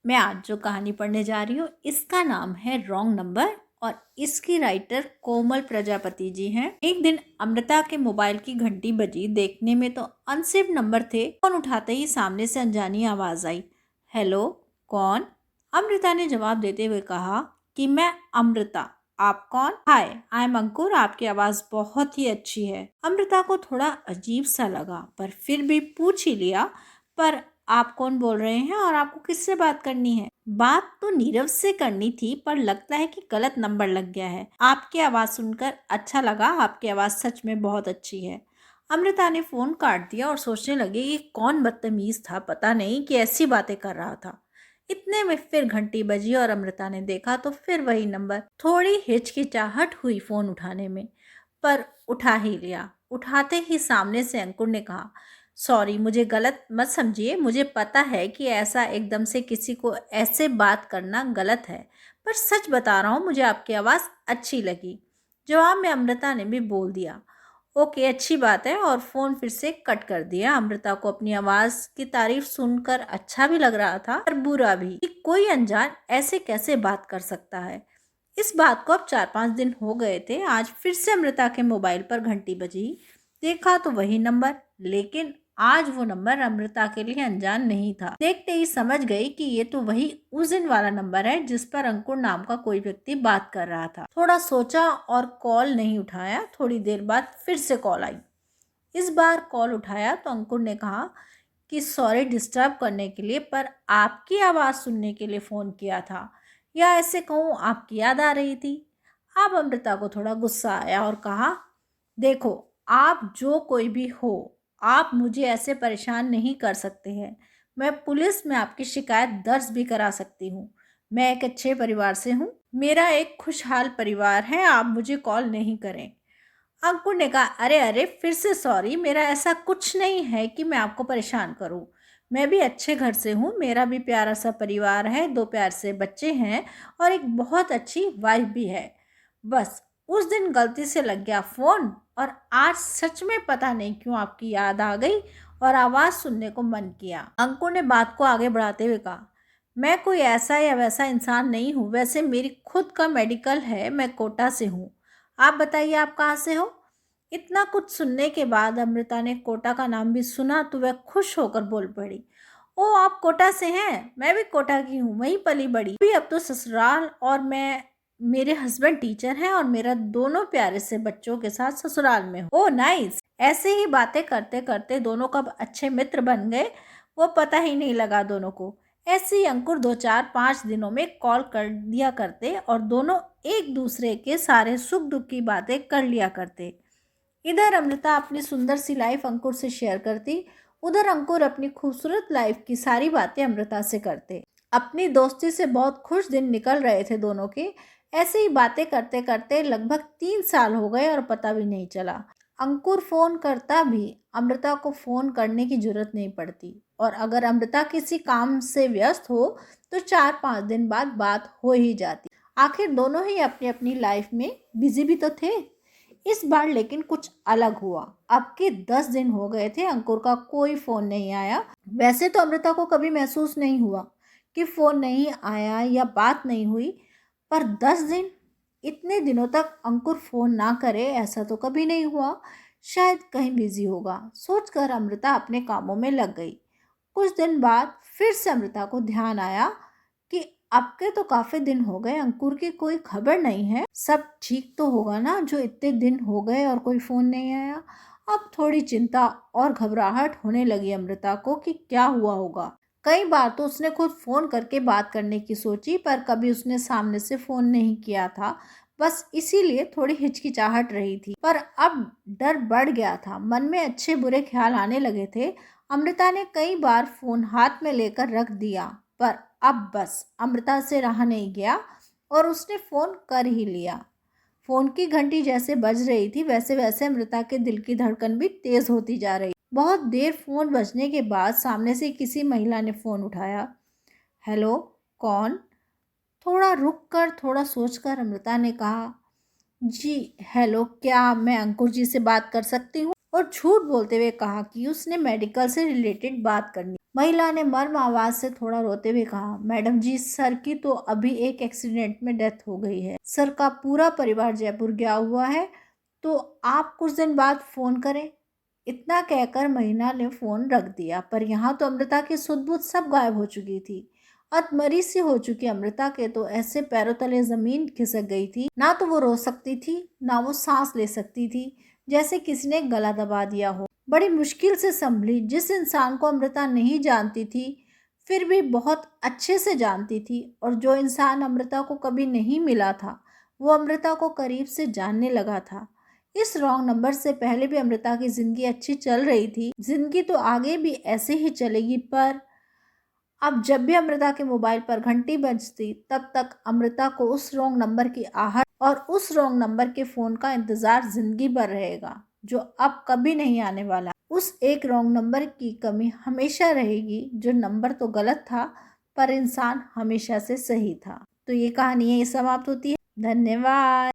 मैं आज जो कहानी पढ़ने जा रही हूँ इसका नाम है रॉन्ग नंबर और इसकी राइटर कोमल प्रजापति जी हैं। एक दिन अमृता के मोबाइल की घंटी बजी। देखने में तो अनसेव नंबर थे। फोन उठाते ही सामने से अनजानी आवाज आई, हेलो कौन? अमृता ने जवाब देते हुए कहा कि मैं अमृता। आप कौन? हाय, आई एम अंकुर। आपकी आवाज बहुत ही अच्छी है। अमृता को थोड़ा अजीब सा लगा पर फिर भी पूछ ही लिया, पर आप कौन बोल रहे हैं और आपको किससे बात करनी है? बात तो नीरव से करनी थी पर लगता है कि गलत नंबर लग गया है। आपकी आवाज़ सुनकर अच्छा लगा। आपकी आवाज़ सच में बहुत अच्छी है। अमृता ने फ़ोन काट दिया और सोचने लगी कि कौन बदतमीज़ था, पता नहीं कि ऐसी बातें कर रहा था। इतने में फिर घंटी बजी और अमृता ने देखा तो फिर वही नंबर। थोड़ी हिचकिचाहट हुई फ़ोन उठाने में, पर उठा ही लिया। उठाते ही सामने से अंकुर ने कहा, सॉरी, मुझे गलत मत समझिए। मुझे पता है कि ऐसा एकदम से किसी को ऐसे बात करना गलत है, पर सच बता रहा हूँ, मुझे आपकी आवाज़ अच्छी लगी। जवाब में अमृता ने भी बोल दिया, ओके अच्छी बात है, और फ़ोन फिर से कट कर दिया। अमृता को अपनी आवाज़ की तारीफ सुनकर अच्छा भी लग रहा था और बुरा भी कि कोई अनजान ऐसे कैसे बात कर सकता है। इस बात को अब 4-5 दिन हो गए थे। आज फिर से अमृता के मोबाइल पर घंटी बजी। देखा तो वही नंबर, लेकिन आज वो नंबर अमृता के लिए अनजान नहीं था। देखते ही समझ गई कि ये तो वही उस दिन वाला नंबर है जिस पर अंकुर नाम का कोई व्यक्ति बात कर रहा था। थोड़ा सोचा और कॉल नहीं उठाया। थोड़ी देर बाद फिर से कॉल आई। इस बार कॉल उठाया तो अंकुर ने कहा कि सॉरी डिस्टर्ब करने के लिए, पर आपकी आवाज़ सुनने के लिए फ़ोन किया था, या ऐसे कहूँ आपकी याद आ रही थी। अब अमृता को थोड़ा गुस्सा आया और कहा, देखो आप जो कोई भी हो, आप मुझे ऐसे परेशान नहीं कर सकते हैं। मैं पुलिस में आपकी शिकायत दर्ज भी करा सकती हूँ। मैं एक अच्छे परिवार से हूँ, मेरा एक खुशहाल परिवार है, आप मुझे कॉल नहीं करें। अंकुर ने कहा, अरे अरे फिर से सॉरी, मेरा ऐसा कुछ नहीं है कि मैं आपको परेशान करूं। मैं भी अच्छे घर से हूं, मेरा भी प्यारा सा परिवार है, 2 प्यार से बच्चे हैं और एक बहुत अच्छी वाइफ भी है। बस उस दिन गलती से लग गया फ़ोन और आज सच में पता नहीं क्यों आपकी याद आ गई और आवाज़ सुनने को मन किया। अंकुर ने बात को आगे बढ़ाते हुए कहा, मैं कोई ऐसा या वैसा इंसान नहीं हूँ। वैसे मेरी खुद का मेडिकल है, मैं कोटा से हूँ। आप बताइए आप कहाँ से हो? इतना कुछ सुनने के बाद अमृता ने कोटा का नाम भी सुना तो वह खुश होकर बोल पड़ी, ओ आप कोटा से हैं? मैं भी कोटा की हूँ, वहीं पली बड़ी भी। अब तो ससुराल, और मैं, मेरे हस्बैंड टीचर हैं और मेरा दोनों प्यारे से बच्चों के साथ ससुराल में हूँ। ओ नाइस। ऐसे ही बातें करते करते दोनों कब अच्छे मित्र बन गए वो पता ही नहीं लगा दोनों को। ऐसे ही अंकुर 2-4-5 दिनों में कॉल कर दिया करते और दोनों एक दूसरे के सारे सुख दुख की बातें कर लिया करते। इधर अमृता अपनी सुंदर सी लाइफ अंकुर से शेयर करती, उधर अंकुर अपनी खूबसूरत लाइफ की सारी बातें अमृता से करते। अपनी दोस्ती से बहुत खुश दिन निकल रहे थे दोनों के। ऐसे ही बातें करते करते लगभग 3 साल हो गए और पता भी नहीं चला। अंकुर फोन करता भी अमृता को फोन करने की जरूरत नहीं पड़ती, और अगर अमृता किसी काम से व्यस्त हो तो 4-5 दिन बाद बात हो ही जाती। आखिर दोनों ही अपनी अपनी लाइफ में बिजी भी तो थे। इस बार लेकिन कुछ अलग हुआ। अब के 10 दिन हो गए थे, अंकुर का कोई फोन नहीं आया। वैसे तो अमृता को कभी महसूस नहीं हुआ कि फोन नहीं आया या बात नहीं हुई, पर 10 दिन, इतने दिनों तक अंकुर फोन ना करे ऐसा तो कभी नहीं हुआ। शायद कहीं बिजी होगा, सोचकर अमृता अपने कामों में लग गई। कुछ दिन बाद फिर से अमृता को ध्यान आया कि अब के तो काफी दिन हो गए, अंकुर की कोई खबर नहीं है। सब ठीक तो होगा ना जो इतने दिन हो गए और कोई फोन नहीं आया। अब थोड़ी चिंता और घबराहट होने लगी अमृता को कि क्या हुआ होगा। कई बार तो उसने खुद फोन करके बात करने की सोची, पर कभी उसने सामने से फोन नहीं किया था, बस इसीलिए थोड़ी हिचकिचाहट रही थी। पर अब डर बढ़ गया था, मन में अच्छे बुरे ख्याल आने लगे थे। अमृता ने कई बार फोन हाथ में लेकर रख दिया, पर अब बस अमृता से रहा नहीं गया और उसने फ़ोन कर ही लिया। फ़ोन की घंटी जैसे बज रही थी वैसे वैसे अमृता के दिल की धड़कन भी तेज़ होती जा रही। बहुत देर फ़ोन बजने के बाद सामने से किसी महिला ने फ़ोन उठाया। हेलो, कौन? थोड़ा रुक कर, थोड़ा सोचकर अमृता ने कहा, जी हेलो, क्या मैं अंकुर जी से बात कर सकती हूँ? और झूठ बोलते हुए कहा कि उसने मेडिकल से रिलेटेड बात करनी। महिला ने मर्म आवाज से थोड़ा रोते हुए कहा, मैडम जी, सर की तो अभी एक एक्सीडेंट में डेथ हो गई है। सर का पूरा परिवार जयपुर गया हुआ है, तो आप कुछ दिन बाद फोन करें। इतना कहकर महिला ने फोन रख दिया। पर यहाँ तो अमृता की सुध-बुध सब गायब हो चुकी थी। अधमरी सी हो चुकी अमृता के तो ऐसे पैरों तले जमीन खिसक गई थी। ना तो वो रो सकती थी, ना वो सांस ले सकती थी, जैसे किसी ने गला दबा दिया हो। बड़ी मुश्किल से संभली। जिस इंसान को अमृता नहीं जानती थी, फिर भी बहुत अच्छे से जानती थी, और जो इंसान अमृता को कभी नहीं मिला था, वो अमृता को करीब से जानने लगा था। इस रॉन्ग नंबर से पहले भी अमृता की जिंदगी अच्छी चल रही थी। जिंदगी तो आगे भी ऐसे ही चलेगी, पर अब जब भी अमृता के मोबाइल पर घंटी बजती, तब तक अमृता को उस रॉन्ग नंबर की आहट और उस रॉन्ग नंबर के फोन का इंतजार जिंदगी भर रहेगा, जो अब कभी नहीं आने वाला। उस एक रॉन्ग नंबर की कमी हमेशा रहेगी। जो नंबर तो गलत था, पर इंसान हमेशा से सही था। तो ये कहानी यही समाप्त होती है। धन्यवाद।